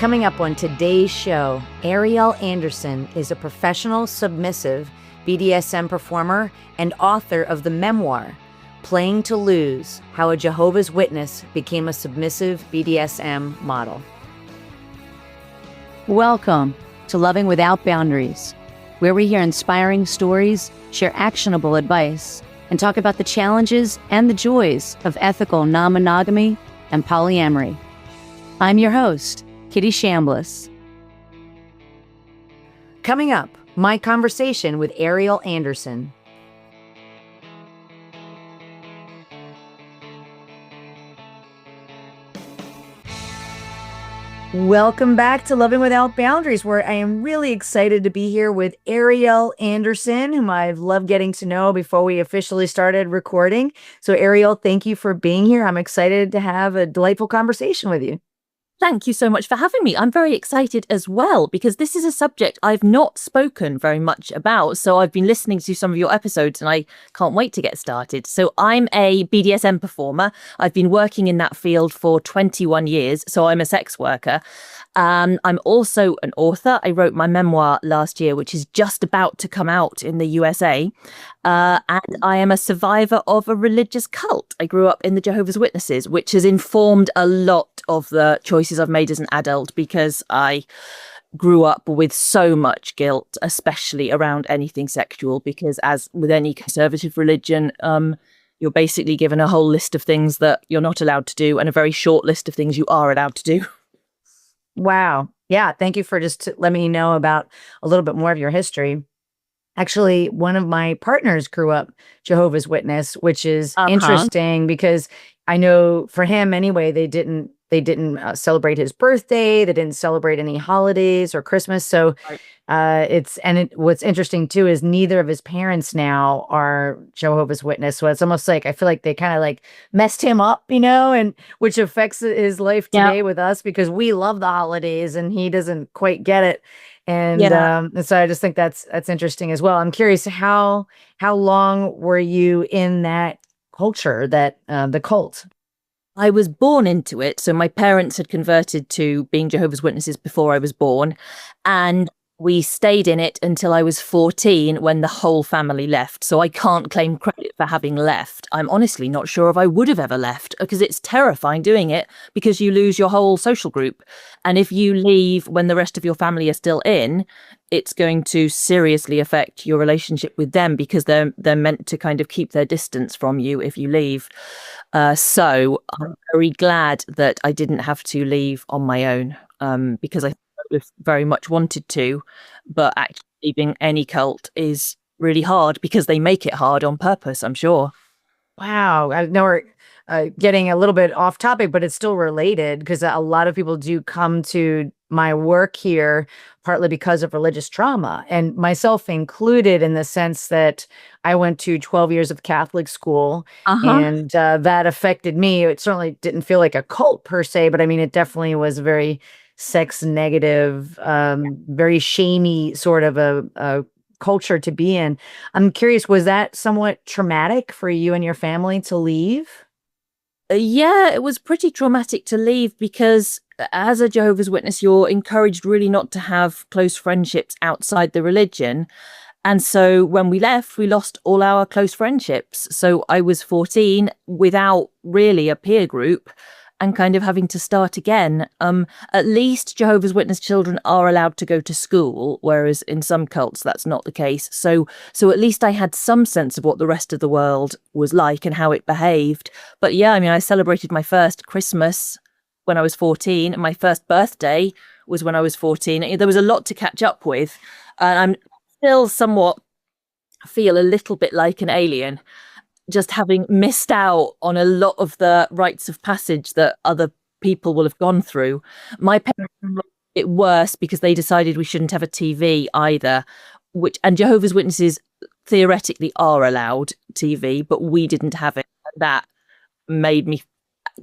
Coming up on today's show, Ariel Anderssen is a professional submissive BDSM performer and author of the memoir, Playing to Lose: How a Jehovah's Witness Became a Submissive BDSM Model. Welcome to Loving Without Boundaries, where we hear inspiring stories, share actionable advice, and talk about the challenges and the joys of ethical non-monogamy and polyamory. I'm your host, Kitty Shambliss. Coming up, my conversation with Ariel Anderssen. Welcome back to Loving Without Boundaries, where I am really excited to be here with Ariel Anderssen, whom I've loved getting to know before we officially started recording. So Ariel, thank you for being here. I'm excited to have a delightful conversation with you. Thank you so much for having me. I'm very excited as well, because this is a subject I've not spoken very much about. So I've been listening to some of your episodes and I can't wait to get started. So I'm a BDSM performer. I've been working in that field for 21 years. So I'm a sex worker. I'm also an author. I wrote my memoir last year, which is just about to come out in the USA. And I am a survivor of a religious cult. I grew up in the Jehovah's Witnesses, which has informed a lot of the choices I've made as an adult, because I grew up with so much guilt, especially around anything sexual, because as with any conservative religion, you're basically given a whole list of things that you're not allowed to do and a very short list of things you are allowed to do. Wow. Yeah. Thank you for just letting me know about a little bit more of your history. Actually, one of my partners grew up Jehovah's Witness, which is interesting because I know for him anyway, they didn't celebrate his birthday. They didn't celebrate any holidays or Christmas. So what's interesting too is neither of his parents now are Jehovah's Witness. So it's almost like I feel like they kind of like messed him up, and which affects his life today with us, because we love the holidays and he doesn't quite get it. And so I just think that's interesting as well. I'm curious, how long were you in that culture, that the cult? I was born into it. So my parents had converted to being Jehovah's Witnesses before I was born. And we stayed in it until I was 14, when the whole family left. So I can't claim credit for having left. I'm honestly not sure if I would have ever left, because it's terrifying doing it, because you lose your whole social group. And if you leave when the rest of your family are still in, it's going to seriously affect your relationship with them, because they're meant to kind of keep their distance from you if you leave. So I'm very glad that I didn't have to leave on my own, because I very much wanted to, but actually leaving any cult is really hard, because they make it hard on purpose, I'm sure. Wow. I know we're getting a little bit off topic, but it's still related, because a lot of people do come to my work here partly because of religious trauma, and myself included, in the sense that I went to 12 years of Catholic school, and that affected me. It certainly didn't feel like a cult per se, but I mean, it definitely was very sex negative, very shamey sort of a culture to be in. I'm curious, was that somewhat traumatic for you and your family to leave? Yeah, it was pretty traumatic to leave, because as a Jehovah's Witness, you're encouraged really not to have close friendships outside the religion. And so when we left, we lost all our close friendships. So I was 14 without really a peer group, and kind of having to start again. At least Jehovah's Witness children are allowed to go to school, whereas in some cults that's not the case. So at least I had some sense of what the rest of the world was like and how it behaved. But yeah, I mean, I celebrated my first Christmas when I was 14, and my first birthday was when I was 14. There was a lot to catch up with, and I'm still somewhat feel a little bit like an alien, just having missed out on a lot of the rites of passage that other people will have gone through. My parents made it worse because they decided we shouldn't have a TV either, and Jehovah's Witnesses theoretically are allowed TV, but we didn't have it. That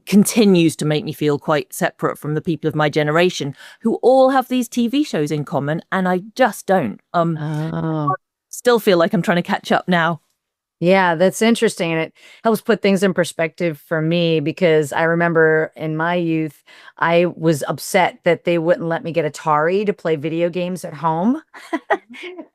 continues to make me feel quite separate from the people of my generation who all have these TV shows in common, and I just don't. Still feel like I'm trying to catch up now. Yeah, that's interesting. And it helps put things in perspective for me because I remember in my youth, I was upset that they wouldn't let me get Atari to play video games at home.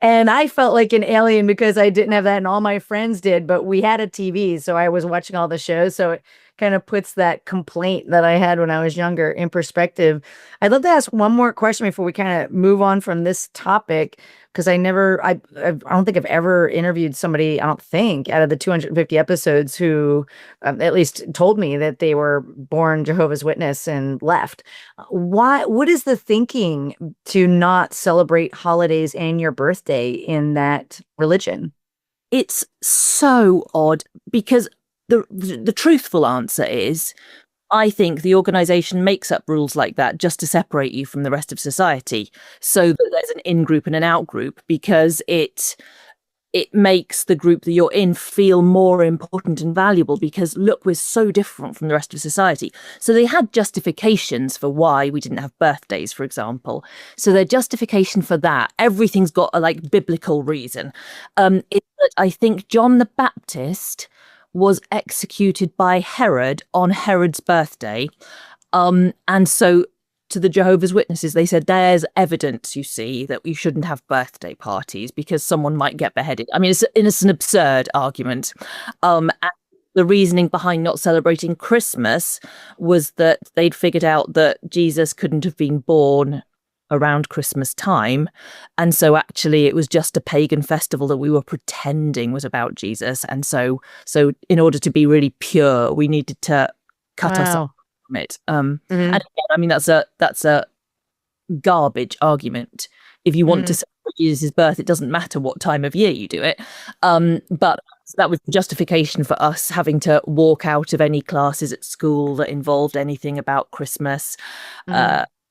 And I felt like an alien because I didn't have that, and all my friends did, but we had a TV. So I was watching all the shows. So it kind of puts that complaint that I had when I was younger in perspective. I'd love to ask one more question before we kind of move on from this topic because I don't think I've ever interviewed somebody, I don't think, out of the 250 episodes who at least told me that they were born Jehovah's Witness and left. What is the thinking to not celebrate holidays and your birthday in that religion? It's so odd because the truthful answer is I think the organization makes up rules like that just to separate you from the rest of society, so that there's an in-group and an out-group, because it makes the group that you're in feel more important and valuable because, look, we're so different from the rest of society. So they had justifications for why we didn't have birthdays, for example. So their justification for that, everything's got a like biblical reason. It's that I think John the Baptist was executed by Herod on Herod's birthday. And so to the Jehovah's Witnesses, they said, there's evidence, you see, that we shouldn't have birthday parties because someone might get beheaded. I mean, it's an absurd argument. And the reasoning behind not celebrating Christmas was that they'd figured out that Jesus couldn't have been born around Christmas time. And so actually it was just a pagan festival that we were pretending was about Jesus. And so in order to be really pure, we needed to cut ourselves from it. And again, I mean, that's a garbage argument. If you want to celebrate Jesus' birth, it doesn't matter what time of year you do it. But that was the justification for us having to walk out of any classes at school that involved anything about Christmas.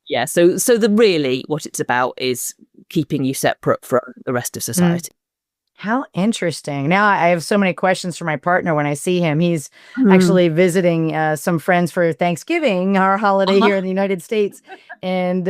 Yeah, so really what it's about is keeping you separate from the rest of society. How interesting. Now I have so many questions for my partner when I see him. He's actually visiting some friends for Thanksgiving, our holiday here in the United States. And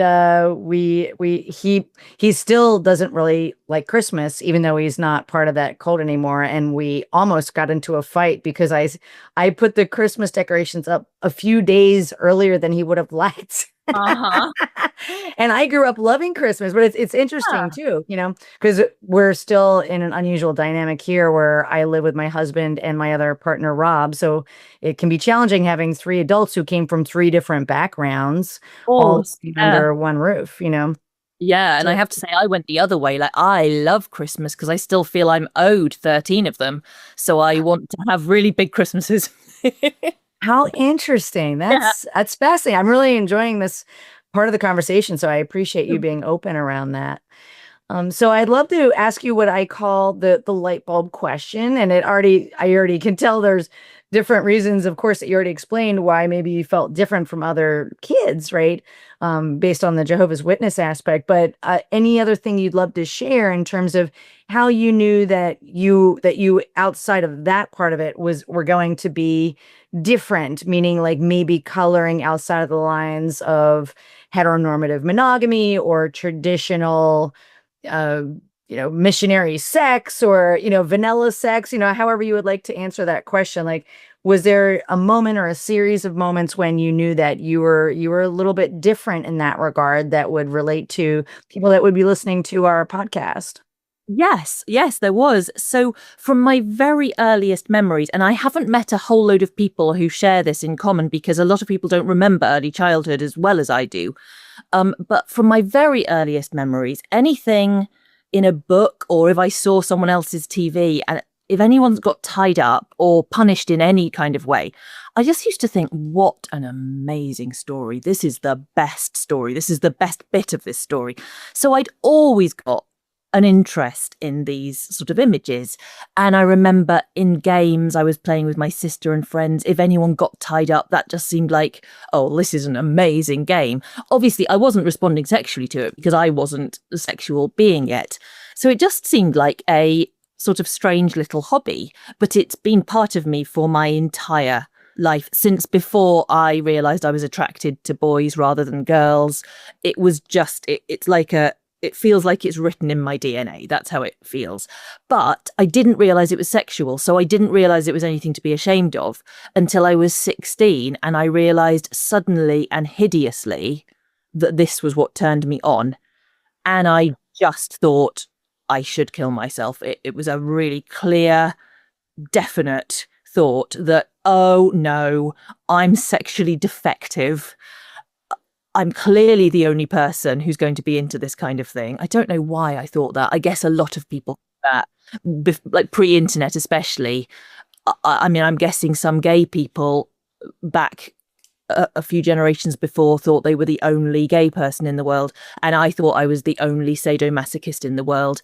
he still doesn't really like Christmas, even though he's not part of that cult anymore. And we almost got into a fight because I put the Christmas decorations up a few days earlier than he would have liked. And I grew up loving Christmas, but it's interesting too, you know, because we're still in an unusual dynamic here where I live with my husband and my other partner, Rob. So it can be challenging having three adults who came from three different backgrounds all under one roof, you know. Yeah, and I have to say, I went the other way. Like, I love Christmas because I still feel I'm owed 13 of them. So I want to have really big Christmases. How interesting. That's fascinating. I'm really enjoying this part of the conversation. So I appreciate you being open around that. So I'd love to ask you what I call the light bulb question. And I already can tell there's different reasons, of course, that you already explained why maybe you felt different from other kids, right? Based on the Jehovah's Witness aspect. But any other thing you'd love to share in terms of how you knew that you outside of that part of it were going to be different, meaning like maybe coloring outside of the lines of heteronormative monogamy or traditional missionary sex or, vanilla sex, however you would like to answer that question. Like, was there a moment or a series of moments when you knew that you were a little bit different in that regard that would relate to people that would be listening to our podcast? Yes, there was. So from my very earliest memories, and I haven't met a whole load of people who share this in common because a lot of people don't remember early childhood as well as I do. But from my very earliest memories, anything in a book or if I saw someone else's TV and if anyone's got tied up or punished in any kind of way, I just used to think, what an amazing story. This is the best story. This is the best bit of this story. So I'd always got an interest in these sort of images. And I remember in games I was playing with my sister and friends, if anyone got tied up, that just seemed like, oh, this is an amazing game. Obviously, I wasn't responding sexually to it because I wasn't a sexual being yet. So it just seemed like a sort of strange little hobby, but it's been part of me for my entire life since before I realized I was attracted to boys rather than girls. It was just, it's like it feels like it's written in my DNA. That's how it feels. But I didn't realize it was sexual. So I didn't realize it was anything to be ashamed of until I was 16. And I realized suddenly and hideously that this was what turned me on. And I just thought I should kill myself. It was a really clear, definite thought that, oh no, I'm sexually defective. I'm clearly the only person who's going to be into this kind of thing. I don't know why I thought that. I guess a lot of people that, like pre-internet especially. I mean, I'm guessing some gay people back a few generations before thought they were the only gay person in the world. And I thought I was the only sadomasochist in the world.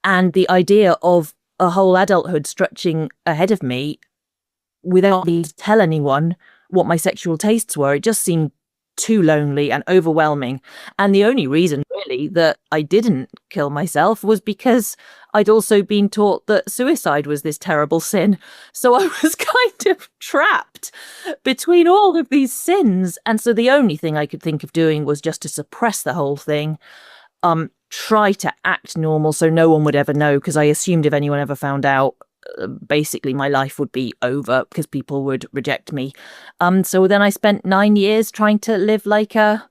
And the idea of a whole adulthood stretching ahead of me without me to tell anyone what my sexual tastes were, it just seemed too lonely and overwhelming. And the only reason really that I didn't kill myself was because I'd also been taught that suicide was this terrible sin. So I was kind of trapped between all of these sins. And so the only thing I could think of doing was just to suppress the whole thing, try to act normal so no one would ever know, because I assumed if anyone ever found out, basically my life would be over because people would reject me. So then I spent 9 years trying to live like a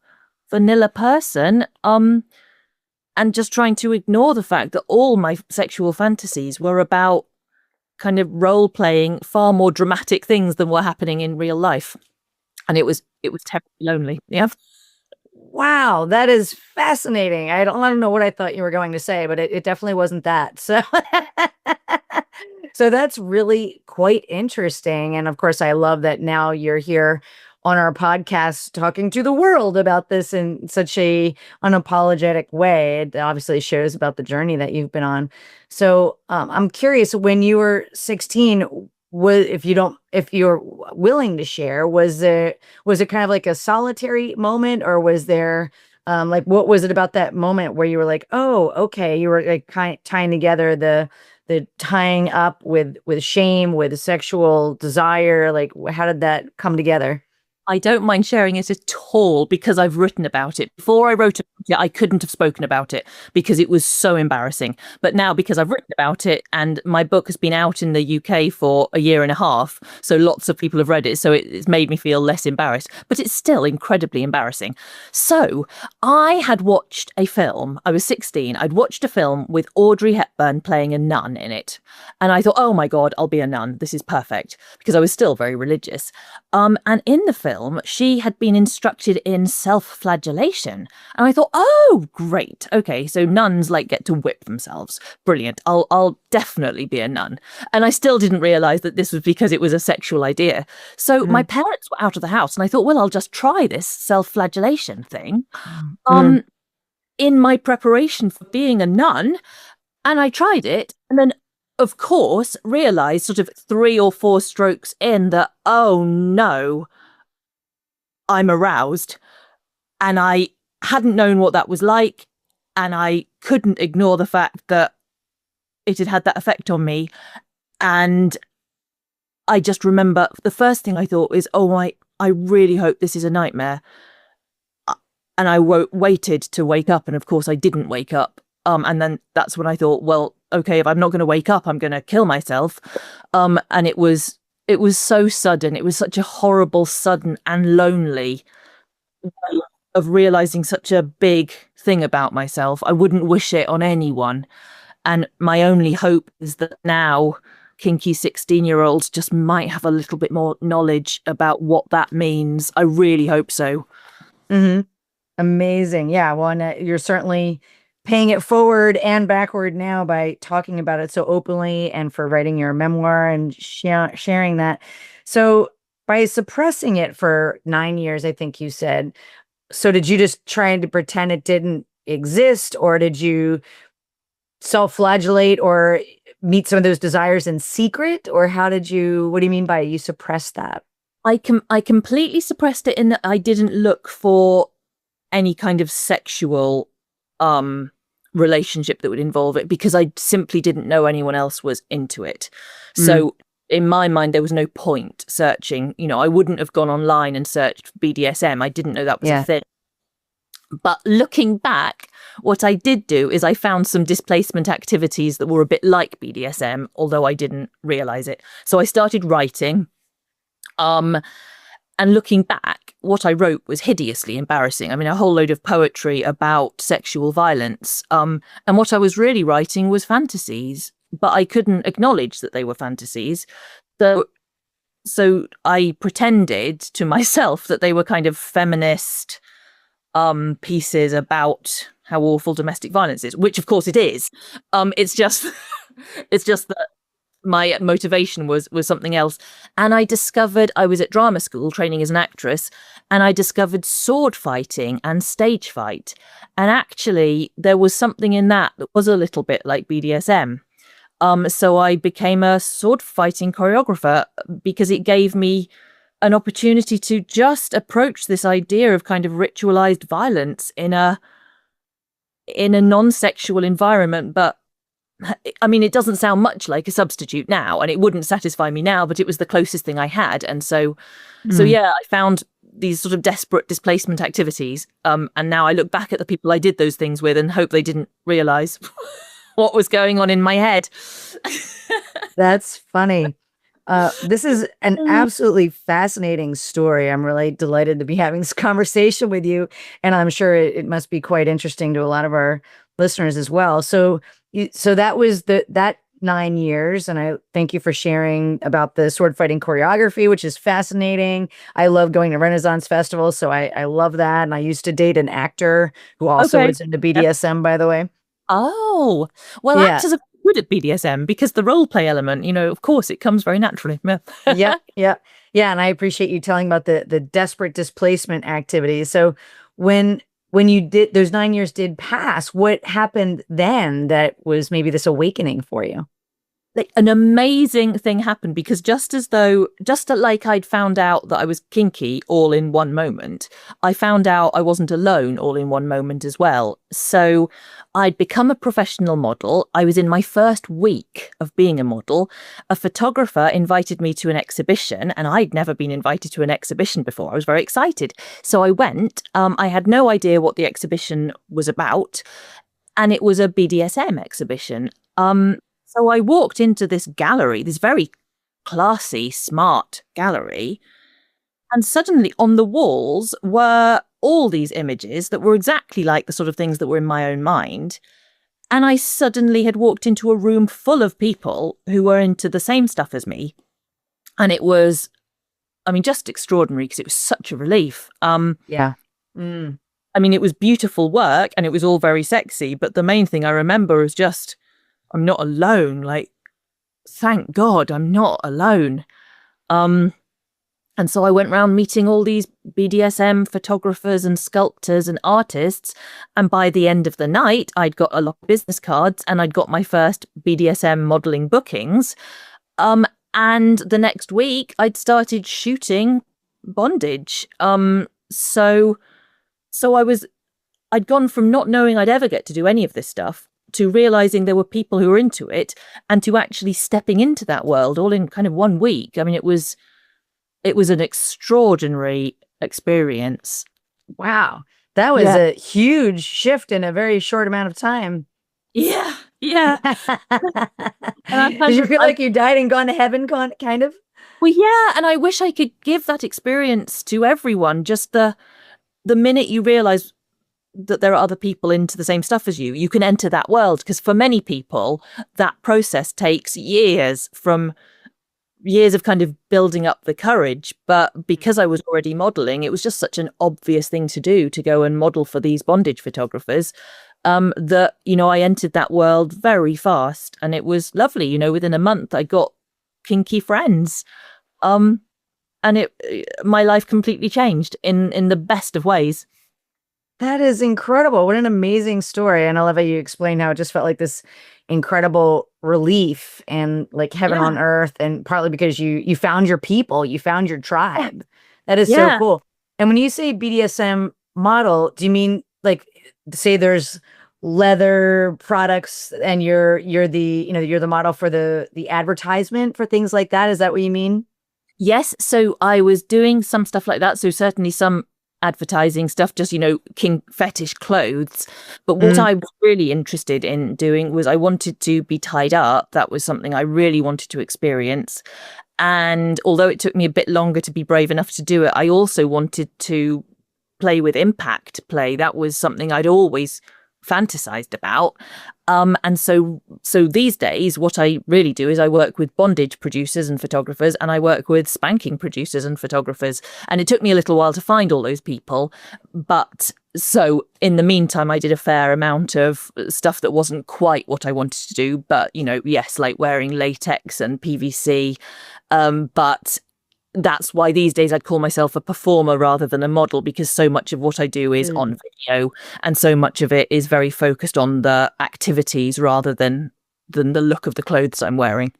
vanilla person, and just trying to ignore the fact that all my sexual fantasies were about kind of role playing far more dramatic things than were happening in real life. And it was terribly lonely. Yeah. Wow, that is fascinating. I don't know what I thought you were going to say, but it definitely wasn't that. So so that's really quite interesting. And of course, I love that now you're here on our podcast talking to the world about this in such a unapologetic way. It obviously shows about the journey that you've been on. So I'm curious, when you were 16, if you're willing to share, was it kind of like a solitary moment, or was there like, what was it about that moment where you were like, oh, okay, you were like tying together the tying up with shame, with sexual desire? Like, how did that come together? I don't mind sharing it at all because I've written about it. Before I wrote about it, I couldn't have spoken about it because it was so embarrassing. But now, because I've written about it and my book has been out in the UK for a year and a half, so lots of people have read it, so it's made me feel less embarrassed. But it's still incredibly embarrassing. So I had watched a film. I was 16. I'd watched a film with Audrey Hepburn playing a nun in it. And I thought, oh my God, I'll be a nun. This is perfect, because I was still very religious. And in the film, she had been instructed in self-flagellation. And I thought, oh, great. Okay, so nuns like get to whip themselves. Brilliant. I'll definitely be a nun. And I still didn't realize that this was because it was a sexual idea. So my parents were out of the house and I thought, well, I'll just try this self-flagellation thing in my preparation for being a nun. And I tried it. And then, of course, realized sort of 3 or 4 strokes in that, oh no, I'm aroused. And I hadn't known what that was like. And I couldn't ignore the fact that it had had that effect on me. And I just remember the first thing I thought is, oh, I really hope this is a nightmare. And I waited to wake up. And of course, I didn't wake up. And then that's when I thought, well, okay, if I'm not going to wake up, I'm going to kill myself. And it was so sudden. It was such a horrible, sudden and lonely way of realizing such a big thing about myself. I wouldn't wish it on anyone. And my only hope is that now kinky 16-year-olds just might have a little bit more knowledge about what that means. I really hope so. Mm-hmm. Amazing. Yeah. Well, and, you're certainly paying it forward and backward now by talking about it so openly, and for writing your memoir and sharing that. So by suppressing it for 9 years, I think you said, so did you just try to pretend it didn't exist, or did you self-flagellate or meet some of those desires in secret? Or what do you mean by you suppressed that? I completely suppressed it in that I didn't look for any kind of sexual relationship that would involve it, because I simply didn't know anyone else was into it. So in my mind, there was no point searching. You know, I wouldn't have gone online and searched BDSM. I didn't know that was a thing. But looking back, what I did do is I found some displacement activities that were a bit like BDSM, although I didn't realize it. So I started writing. And looking back, what I wrote was hideously embarrassing. I mean, a whole load of poetry about sexual violence. And what I was really writing was fantasies, but I couldn't acknowledge that they were fantasies. So I pretended to myself that they were kind of feminist pieces about how awful domestic violence is, which of course it is. It's just that my motivation was something else. And I discovered, I was at drama school training as an actress, and I discovered sword fighting and stage fight. And actually there was something in that was a little bit like BDSM. So I became a sword fighting choreographer because it gave me an opportunity to just approach this idea of kind of ritualized violence in a non-sexual environment. But I mean, it doesn't sound much like a substitute now, and it wouldn't satisfy me now, but it was the closest thing I had. And so yeah, I found these sort of desperate displacement activities. And now I look back at the people I did those things with and hope they didn't realize what was going on in my head. That's funny. This is an absolutely fascinating story. I'm really delighted to be having this conversation with you, and I'm sure it must be quite interesting to a lot of our listeners as well. So that was that 9 years, and I thank you for sharing about the sword fighting choreography, which is fascinating. I love going to Renaissance festivals, so I love that. And I used to date an actor who also was into BDSM, by the way. Oh, well, Yeah. actors are good at BDSM because the role play element, of course, it comes very naturally. Yeah. And I appreciate you telling about the desperate displacement activities. So when you did, those 9 years did pass, what happened then that was maybe this awakening for you? Like an amazing thing happened, because just like I'd found out that I was kinky all in one moment, I found out I wasn't alone all in one moment as well. So I'd become a professional model. I was in my first week of being a model. A photographer invited me to an exhibition, and I'd never been invited to an exhibition before. I was very excited. So I went. I had no idea what the exhibition was about, and it was a BDSM exhibition. So I walked into this gallery, this very classy, smart gallery, and suddenly on the walls were all these images that were exactly like the sort of things that were in my own mind. And I suddenly had walked into a room full of people who were into the same stuff as me. And it was, I mean, just extraordinary, because it was such a relief. Yeah. I mean, it was beautiful work and it was all very sexy. But the main thing I remember is just, I'm not alone. Like, thank God I'm not alone. And so I went around meeting all these BDSM photographers and sculptors and artists. And by the end of the night, I'd got a lot of business cards and I'd got my first BDSM modeling bookings. And the next week I'd started shooting bondage. So I'd gone from not knowing I'd ever get to do any of this stuff to realizing there were people who were into it, and to actually stepping into that world all in kind of 1 week. I mean, it was an extraordinary experience. Wow. That was a huge shift in a very short amount of time. Yeah. Did you feel like you died and gone to heaven, kind of? Well, yeah. And I wish I could give that experience to everyone. Just the minute you realize that there are other people into the same stuff as you, you can enter that world. Because for many people, that process takes years of kind of building up the courage. But because I was already modeling, it was just such an obvious thing to do, to go and model for these bondage photographers, that, I entered that world very fast. And it was lovely. Within a month, I got kinky friends. And my life completely changed in the best of ways. That is incredible. What an amazing story. And I love how you explained how it just felt like this incredible relief and like heaven on earth, and partly because you found your people, you found your tribe. That is so cool. And when you say BDSM model, do you mean like, say there's leather products and you're the model for the advertisement for things like that? Is that what you mean? Yes. So I was doing some stuff like that. So certainly some advertising stuff, just, king fetish clothes. But what I was really interested in doing was I wanted to be tied up. That was something I really wanted to experience. And although it took me a bit longer to be brave enough to do it, I also wanted to play with impact play. That was something I'd always fantasized about. And so these days, what I really do is I work with bondage producers and photographers, and I work with spanking producers and photographers. And it took me a little while to find all those people. But so in the meantime, I did a fair amount of stuff that wasn't quite what I wanted to do. But, yes, like wearing latex and PVC. But that's why these days I'd call myself a performer rather than a model, because so much of what I do is on video, and so much of it is very focused on the activities rather than the look of the clothes I'm wearing.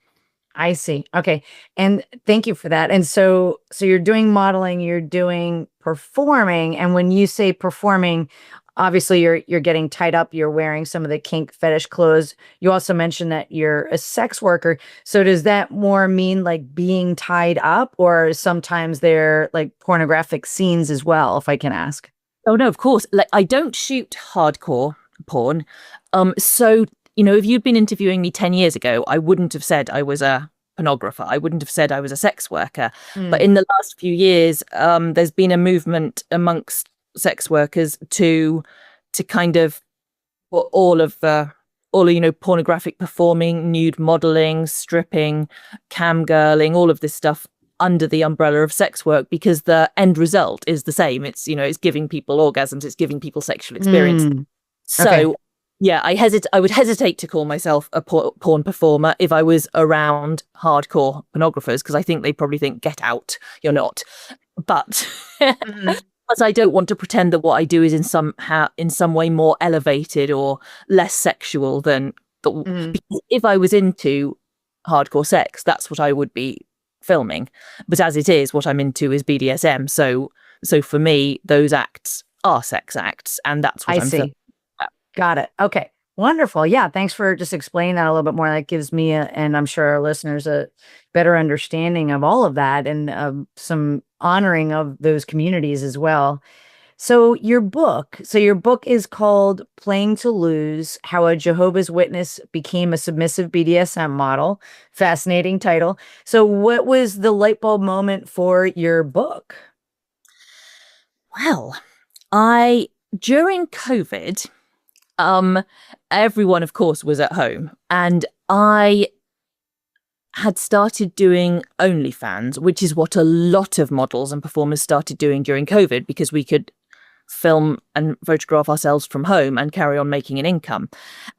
I see. Okay. And thank you for that. And so you're doing modeling, you're doing performing. And when you say performing, obviously you're getting tied up, you're wearing some of the kink fetish clothes. You also mentioned that you're a sex worker. So does that more mean like being tied up, or sometimes they're like pornographic scenes as well, if I can ask? Oh no, of course. Like, I don't shoot hardcore porn. So, if you'd been interviewing me 10 years ago, I wouldn't have said I was a pornographer. I wouldn't have said I was a sex worker. But in the last few years, there's been a movement amongst sex workers to kind of put all pornographic performing, nude modeling, stripping, cam girling, all of this stuff under the umbrella of sex work, because the end result is the same. It's it's giving people orgasms, it's giving people sexual experience. So yeah, I would hesitate to call myself a porn performer if I was around hardcore pornographers, because I think they probably think, get out, you're not. But but I don't want to pretend that what I do is in some way more elevated or less sexual than because if I was into hardcore sex, that's what I would be filming. But as it is, what I'm into is BDSM. So for me, those acts are sex acts, and that's what I'm filming. Got it. Okay. Wonderful. Yeah. Thanks for just explaining that a little bit more. That gives me and I'm sure our listeners a better understanding of all of that, and some honoring of those communities as well. So your book is called Playing to Lose: How a Jehovah's Witness Became a Submissive BDSM Model. Fascinating title. So what was the light bulb moment for your book? Well, during COVID, everyone, of course, was at home, and I had started doing OnlyFans, which is what a lot of models and performers started doing during COVID, because we could film and photograph ourselves from home and carry on making an income.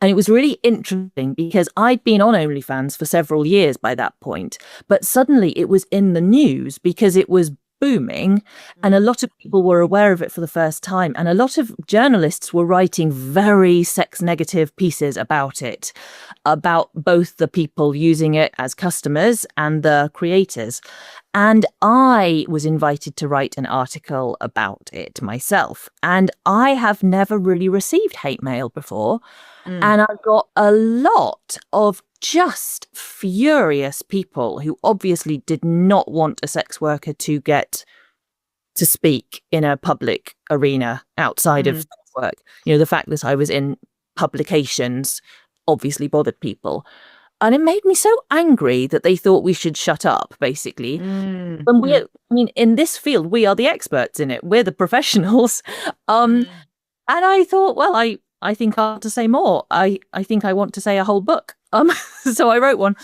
And it was really interesting because I'd been on OnlyFans for several years by that point, but suddenly it was in the news because it was booming, and a lot of people were aware of it for the first time, and a lot of journalists were writing very sex negative pieces about it, about both the people using it as customers and the creators. And I was invited to write an article about it myself, and I have never really received hate mail before. And I got a lot of just furious people who obviously did not want a sex worker to get to speak in a public arena outside of sex work. The fact that I was in publications obviously bothered people. And it made me so angry that they thought we should shut up, basically. And in this field, we are the experts in it. We're the professionals. And I thought, well, I think I want to say more. I think I want to say a whole book. So I wrote one.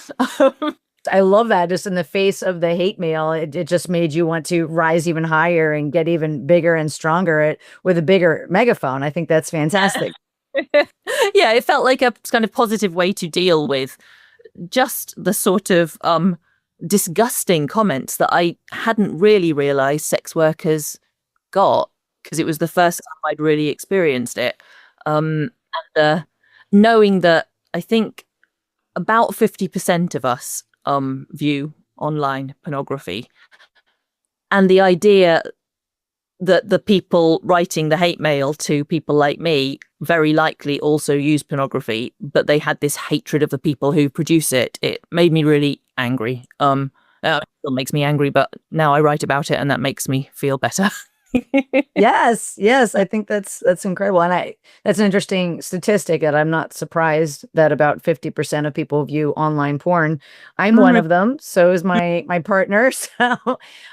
I love that. Just in the face of the hate mail, it just made you want to rise even higher and get even bigger and stronger with a bigger megaphone. I think that's fantastic. Yeah, it felt like a kind of positive way to deal with just the sort of disgusting comments that I hadn't really realized sex workers got, because it was the first time I'd really experienced it. And knowing that I think about 50% of us view online pornography, and the idea that the people writing the hate mail to people like me very likely also use pornography, but they had this hatred of the people who produce it. It made me really angry. It still makes me angry, but now I write about it and that makes me feel better. Yes, yes, I think that's incredible, and that's an interesting statistic that I'm not surprised that about 50% of people view online porn. I'm one Mm, of them, so is my partner. So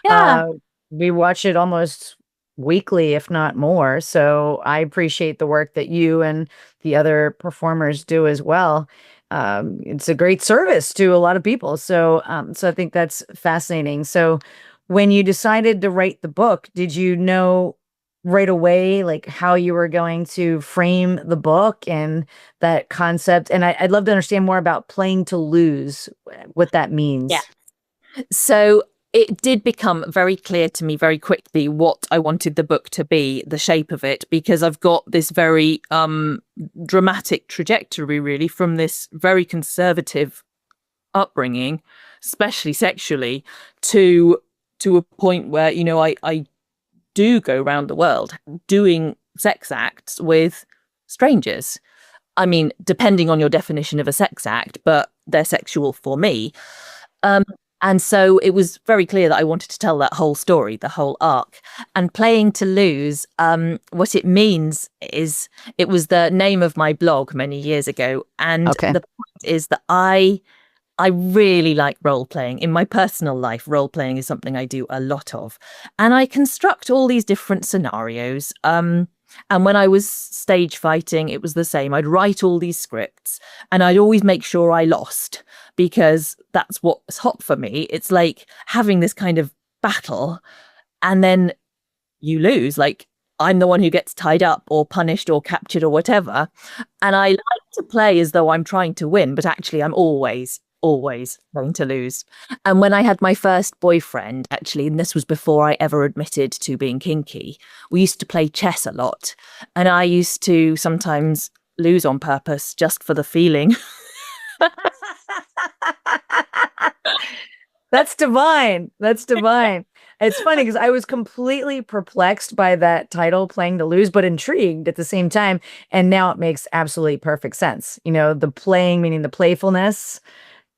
yeah. uh, we watch it almost weekly, if not more. So I appreciate the work that you and the other performers do as well. It's a great service to a lot of people. So I think that's fascinating. So when you decided to write the book, did you know right away, like how you were going to frame the book and that concept? And I'd love to understand more about playing to lose, what that Yeah. means. So it did become very clear to me very quickly what I wanted the book to be, the shape of it, because I've got this very dramatic trajectory, really, from this very conservative upbringing, especially sexually, to a point where, I do go around the world doing sex acts with strangers. I mean, depending on your definition of a sex act, but they're sexual for me. Um, and so it was very clear that I wanted to tell that whole story, the whole arc. And playing to lose, what it means is, it was the name of my blog many years ago. And Okay. the point is that I really like role playing. In my personal life, role playing is something I do a lot of. And I construct all these different scenarios. And when I was stage fighting, it was the same. I'd write all these scripts and I'd always make sure I lost, because that's what's hot for me. It's like having this kind of battle and then you lose. Like, I'm the one who gets tied up or punished or captured or whatever. And I like to play as though I'm trying to win, but actually I'm always going to lose. And when I had my first boyfriend, actually, and this was before I ever admitted to being kinky, we used to play chess a lot. And I used to sometimes lose on purpose just for the feeling. That's divine. That's divine. It's funny because I was completely perplexed by that title, Playing to Lose, but intrigued at the same time. And now it makes absolutely perfect sense. The playing, meaning the playfulness,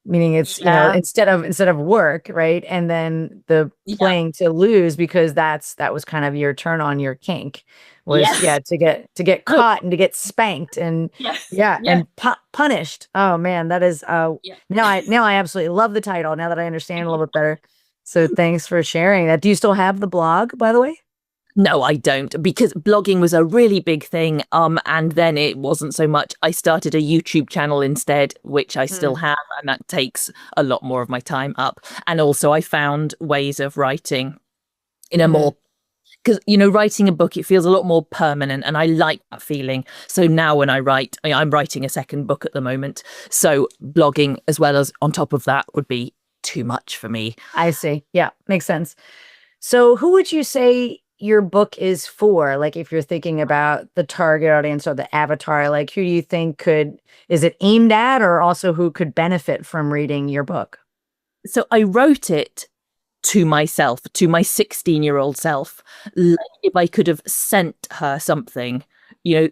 meaning it's, Yeah. instead of work, right? And then the Yeah. playing to lose, because that was kind of your turn on, your kink was, Yes. yeah, to get Oh, caught and to get spanked and yes. yeah, Yes. and punished. Oh man, that is Yeah. now I absolutely love the title now that I understand a little bit better. So thanks for sharing that. Do you still have the blog, by the way? No, I don't, because blogging was a really big thing. And then it wasn't so much. I started a YouTube channel instead, which I still Hmm. have, and that takes a lot more of my time up. And also I found ways of writing in a Hmm. more, because writing a book, it feels a lot more permanent, and I like that feeling. So now when I write, I'm writing a second book at the moment. So blogging as well as on top of that would be too much for me. I see. Yeah, makes sense. So who would you say your book is for? Like if you're thinking about the target audience or the avatar, like who do you think is it aimed at, or also who could benefit from reading your book? So I wrote it to myself, to my 16-year-old self. Like, if I could have sent her something,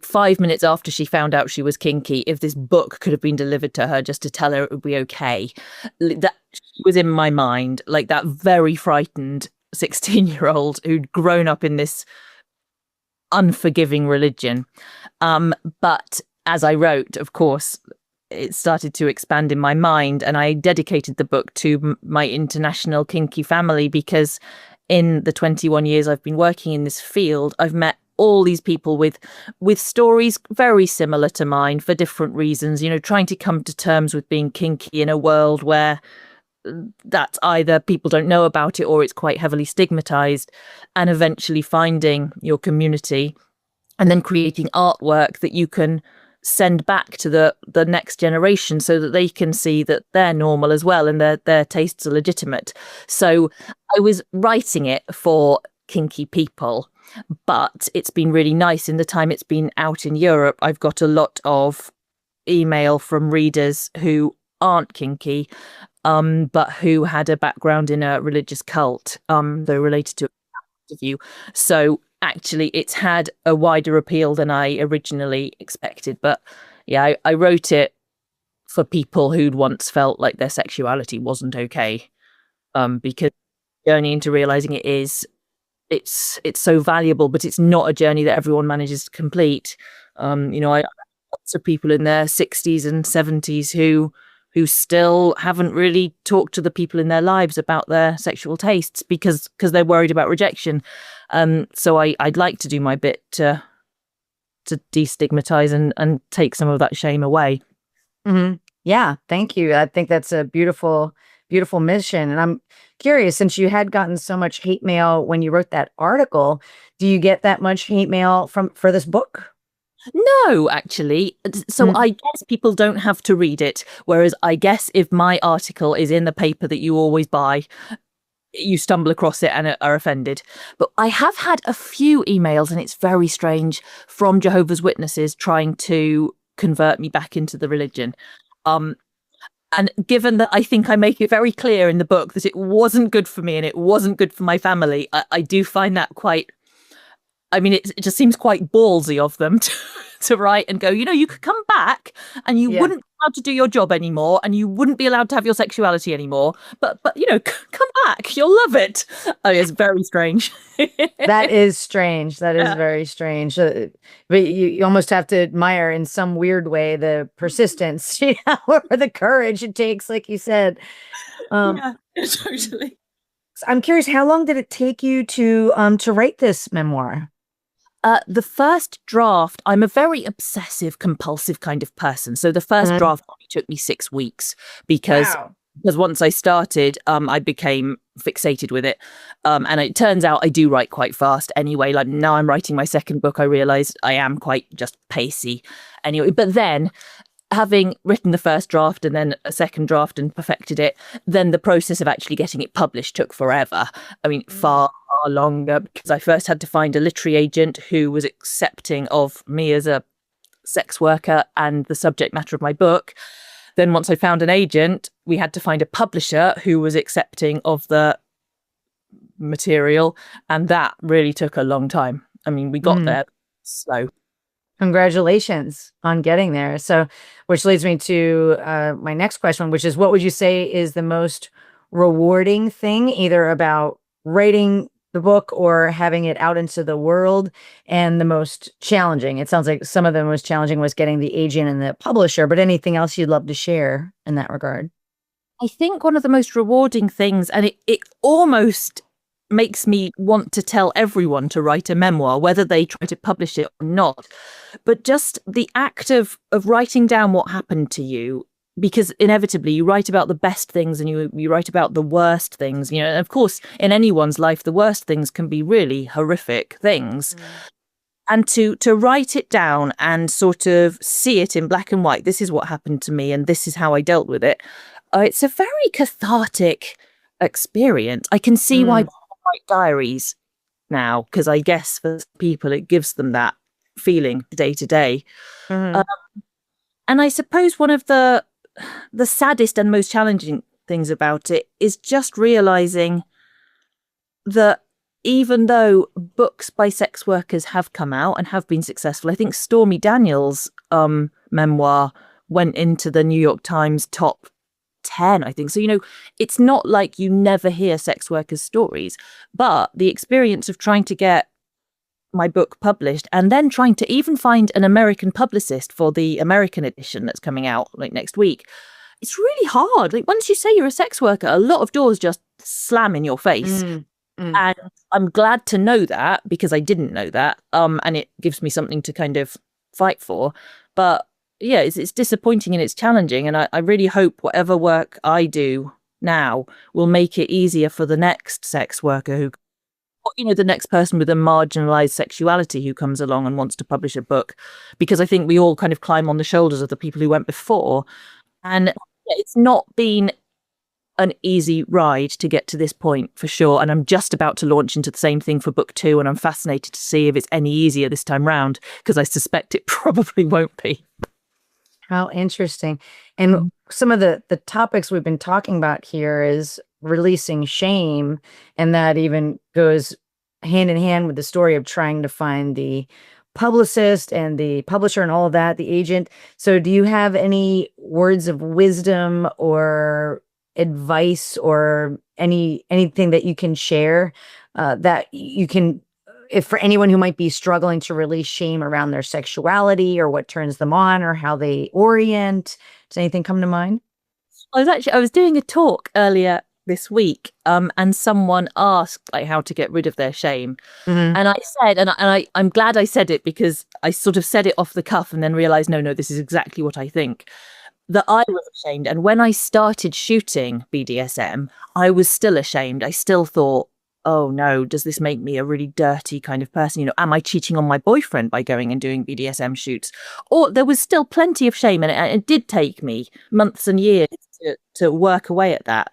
5 minutes after she found out she was kinky, if this book could have been delivered to her just to tell her it would be okay. That was in my mind, like that very frightened 16-year-old who'd grown up in this unforgiving religion. But as I wrote, of course, it started to expand in my mind, and I dedicated the book to my international kinky family, because in the 21 years I've been working in this field, I've met all these people with stories very similar to mine for different reasons, trying to come to terms with being kinky in a world where that's either people don't know about it or it's quite heavily stigmatized, and eventually finding your community and then creating artwork that you can send back to the next generation so that they can see that they're normal as well and their tastes are legitimate. So I was writing it for kinky people, but it's been really nice in the time it's been out in Europe. I've got a lot of email from readers who aren't kinky, but who had a background in a religious cult, though related to you. So actually, it's had a wider appeal than I originally expected. But yeah, I wrote it for people who'd once felt like their sexuality wasn't okay, because journey into realizing it is it's so valuable, but it's not a journey that everyone manages to complete. I lots of people in their 60s and 70s who still haven't really talked to the people in their lives about their sexual tastes because they're worried about rejection. So I'd like to do my bit to destigmatize and take some of that shame away. Mm-hmm. Yeah, thank you. I think that's a beautiful, beautiful mission. And I'm curious, since you had gotten so much hate mail when you wrote that article, do you get that much hate mail for this book? No, actually. So I guess people don't have to read it. Whereas I guess if my article is in the paper that you always buy, you stumble across it and are offended. But I have had a few emails, and it's very strange, from Jehovah's Witnesses trying to convert me back into the religion. And given that I think I make it very clear in the book that it wasn't good for me and it wasn't good for my family, I do find that quite... I mean, it just seems quite ballsy of them to write and go, you could come back and you wouldn't be allowed to do your job anymore and you wouldn't be allowed to have your sexuality anymore. But come back. You'll love it. It's very strange. That is strange. That is very strange. But you almost have to admire in some weird way the persistence, or the courage it takes, like you said. Yeah, totally. I'm curious, how long did it take you to write this memoir? The first draft, I'm a very obsessive, compulsive kind of person. So the first draft took me 6 weeks because once I started, I became fixated with it. And it turns out I do write quite fast anyway. Like now I'm writing my second book, I realize I am quite just pacey anyway. But then having written the first draft and then a second draft and perfected it, then the process of actually getting it published took forever. I mean, far longer, because I first had to find a literary agent who was accepting of me as a sex worker and the subject matter of my book. Then once I found an agent, we had to find a publisher who was accepting of the material. And that really took a long time. I mean, we got there slow. Congratulations on getting there. So, which leads me to my next question, which is, what would you say is the most rewarding thing, either about writing the book or having it out into the world, and the most challenging? It sounds like some of the most challenging was getting the agent and the publisher, but anything else you'd love to share in that regard? I think one of the most rewarding things, and it almost makes me want to tell everyone to write a memoir, whether they try to publish it or not, but just the act of writing down what happened to you, because inevitably you write about the best things and you write about the worst things, and of course in anyone's life the worst things can be really horrific things. And to write it down and sort of see it in black and white, this is what happened to me and this is how I dealt with it, it's a very cathartic experience. I can see why people write diaries now, because I guess for people it gives them that feeling day to day. And I suppose one of the saddest and most challenging things about it is just realizing that even though books by sex workers have come out and have been successful, I think Stormy Daniels' memoir went into the New York Times top 10, I think. So, it's not like you never hear sex workers' stories, but the experience of trying to get my book published and then trying to even find an American publicist for the American edition that's coming out like next week, it's really hard. Like once you say you're a sex worker, a lot of doors just slam in your face. And I'm glad to know that, because I didn't know that. And it gives me something to kind of fight for. But yeah, it's disappointing and it's challenging. And I really hope whatever work I do now will make it easier for the next sex worker who, the next person with a marginalized sexuality who comes along and wants to publish a book, because I think we all kind of climb on the shoulders of the people who went before. And it's not been an easy ride to get to this point, for sure. And I'm just about to launch into the same thing for book 2. And I'm fascinated to see if it's any easier this time round, because I suspect it probably won't be. How interesting. And some of the topics we've been talking about here is releasing shame, and that even goes hand in hand with the story of trying to find the publicist and the publisher and all of that, the agent. So do you have any words of wisdom or advice or anything that you can share that you can, if for anyone who might be struggling to release shame around their sexuality or what turns them on or how they orient? Does anything come to mind? I was doing a talk earlier this week, and someone asked like how to get rid of their shame. Mm-hmm. And I said, I'm glad I said it, because I sort of said it off the cuff and then realized, no, this is exactly what I think, that I was ashamed. And when I started shooting BDSM, I was still ashamed. I still thought, oh no, does this make me a really dirty kind of person? You know, am I cheating on my boyfriend by going and doing BDSM shoots? Or there was still plenty of shame. And it did take me months and years to work away at that.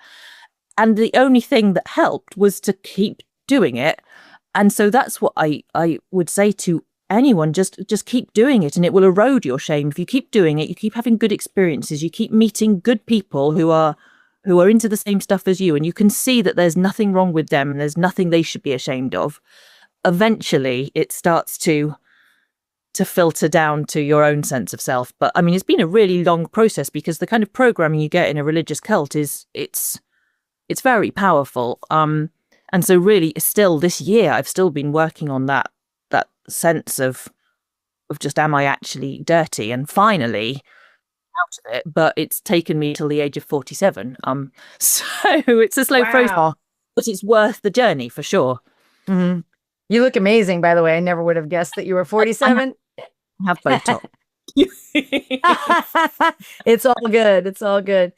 And the only thing that helped was to keep doing it. And so that's what I would say to anyone, just keep doing it, and it will erode your shame. If you keep doing it, you keep having good experiences, you keep meeting good people who are into the same stuff as you, and you can see that there's nothing wrong with them and there's nothing they should be ashamed of. Eventually it starts to filter down to your own sense of self. But I mean, it's been a really long process, because the kind of programming you get in a religious cult it's very powerful. And so really still this year I've still been working on that sense of just, am I actually dirty? And finally out of it, but it's taken me till the age of 47. So it's a slow process, but it's worth the journey for sure. Mm-hmm. You look amazing, by the way. I never would have guessed that you were 47. I have Botox. It's all good. It's all good.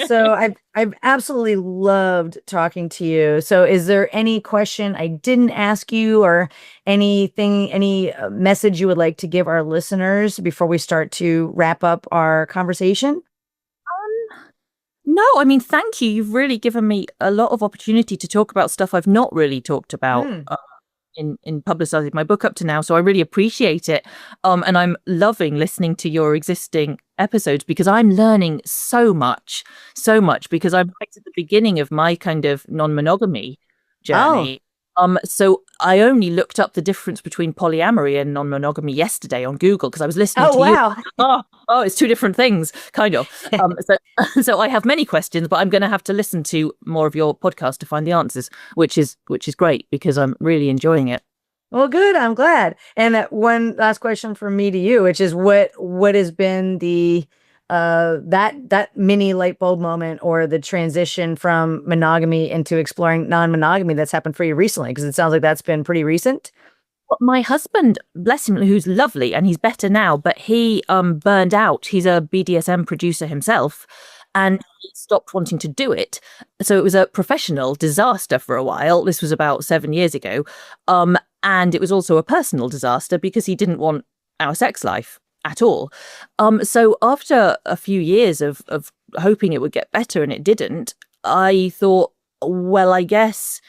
So I've absolutely loved talking to you. So is there any question I didn't ask you, or any message you would like to give our listeners before we start to wrap up our conversation? No, I mean, thank you. You've really given me a lot of opportunity to talk about stuff I've not really talked about in publicizing my book up to now. So I really appreciate it. And I'm loving listening to your existing episodes, because I'm learning so much, because I'm right at the beginning of my kind of non-monogamy journey. So I only looked up the difference between polyamory and non-monogamy yesterday on Google, because I was listening to you. Oh, it's two different things, kind of. So I have many questions, but I'm going to have to listen to more of your podcast to find the answers, which is great, because I'm really enjoying it. Well, good. I'm glad. And one last question from me to you, which is what has been the that mini light bulb moment, or the transition from monogamy into exploring non-monogamy that's happened for you recently? Because it sounds like that's been pretty recent. My husband, bless him, who's lovely and he's better now, but he burned out. He's a BDSM producer himself, and he stopped wanting to do it. So it was a professional disaster for a while. This was about 7 years ago. And it was also a personal disaster, because he didn't want our sex life at all. So after a few years of hoping it would get better, and it didn't, I thought, well, I guess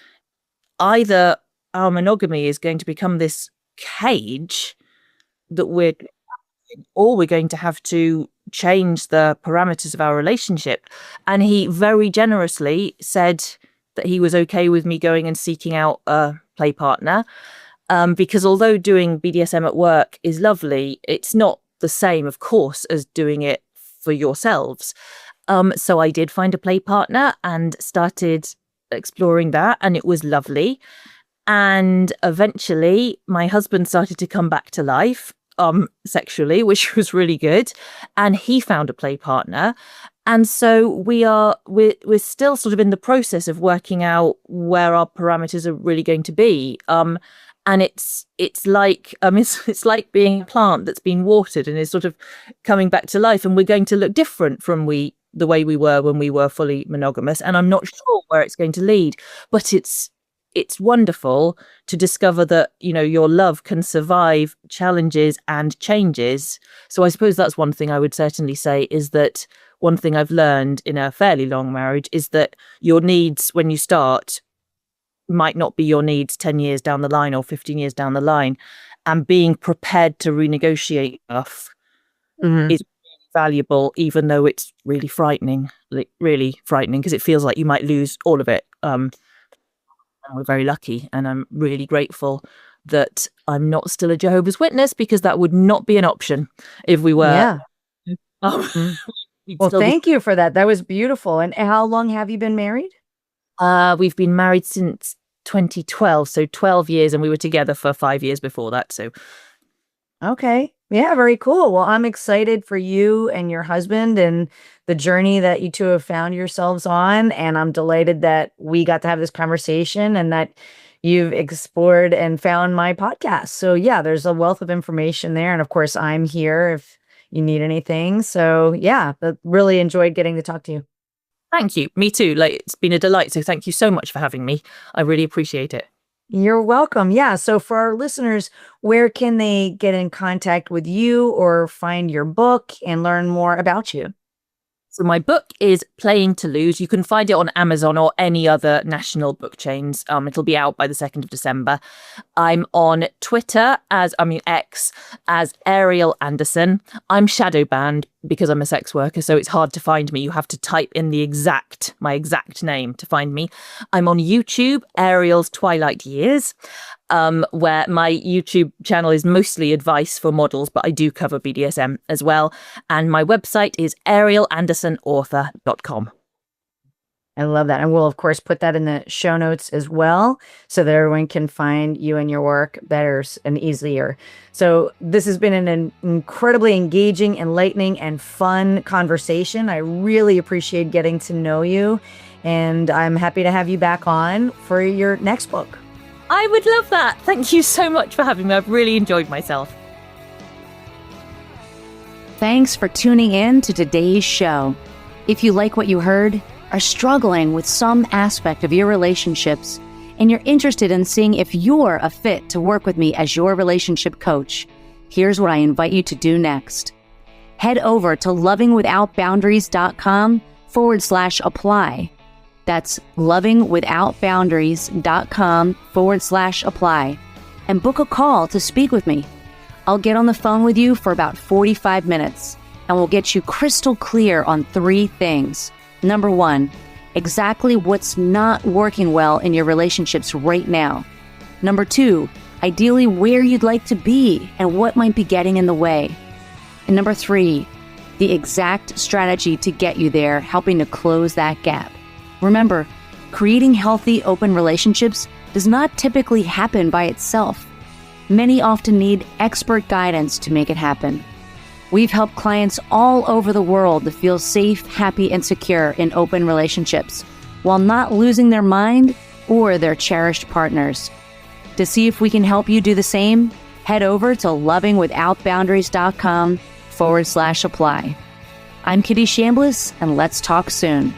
either our monogamy is going to become this cage that we're going to have to change the parameters of our relationship. And he very generously said that he was okay with me going and seeking out a play partner. Because although doing BDSM at work is lovely, it's not the same, of course, as doing it for yourselves. So I did find a play partner and started exploring that, and it was lovely. And eventually my husband started to come back to life sexually, which was really good. And he found a play partner. And so we're still sort of in the process of working out where our parameters are really going to be. And it's like it's like being a plant that's been watered and is sort of coming back to life, and we're going to look different from the way we were when we were fully monogamous. And I'm not sure where it's going to lead, but it's wonderful to discover that, you know, your love can survive challenges and changes. So I suppose that's one thing I would certainly say, is that one thing I've learned in a fairly long marriage is that your needs when you start might not be your needs 10 years down the line or 15 years down the line. And being prepared to renegotiate stuff is really valuable, even though it's really frightening, because it feels like you might lose all of it. And we're very lucky, and I'm really grateful that I'm not still a Jehovah's Witness, because that would not be an option if we were. Yeah. Well, thank you for that. That was beautiful. And how long have you been married? We've been married since 2012, so 12 years, and we were together for 5 years before that. So, okay. Yeah, very cool. Well, I'm excited for you and your husband and the journey that you two have found yourselves on. And I'm delighted that we got to have this conversation and that you've explored and found my podcast. So, yeah, there's a wealth of information there. And of course, I'm here if you need anything. So, yeah, really enjoyed getting to talk to you. thank you. Me too. Like, it's been a delight. So thank you so much for having me. I really appreciate it. You're welcome. Yeah. So for our listeners, where can they get in contact with you or find your book and learn more about you? So my book is Playing to Lose. You can find it on Amazon or any other national book chains. It'll be out by the 2nd of December. I'm on Twitter X as Ariel Anderssen. I'm shadow banned because I'm a sex worker, so it's hard to find me. You have to type in my exact name to find me. I'm on YouTube, Ariel's Twilight Years, where my YouTube channel is mostly advice for models, but I do cover BDSM as well. And my website is arielanderssenauthor.com. I love that. And we'll, of course, put that in the show notes as well so that everyone can find you and your work better and easier. So this has been an incredibly engaging, enlightening, and fun conversation. I really appreciate getting to know you, and I'm happy to have you back on for your next book. I would love that. Thank you so much for having me. I've really enjoyed myself. Thanks for tuning in to today's show. If you like what you heard, are struggling with some aspect of your relationships, and you're interested in seeing if you're a fit to work with me as your relationship coach, here's what I invite you to do next. Head over to lovingwithoutboundaries.com/apply. That's lovingwithoutboundaries.com/apply, and book a call to speak with me. I'll get on the phone with you for about 45 minutes, and we'll get you crystal clear on 3 things. Number 1, exactly what's not working well in your relationships right now. Number 2, ideally where you'd like to be and what might be getting in the way. And number 3, the exact strategy to get you there, helping to close that gap. Remember, creating healthy, open relationships does not typically happen by itself. Many often need expert guidance to make it happen. We've helped clients all over the world to feel safe, happy, and secure in open relationships while not losing their mind or their cherished partners. To see if we can help you do the same, head over to lovingwithoutboundaries.com/apply. I'm Kitty Chambliss, and let's talk soon.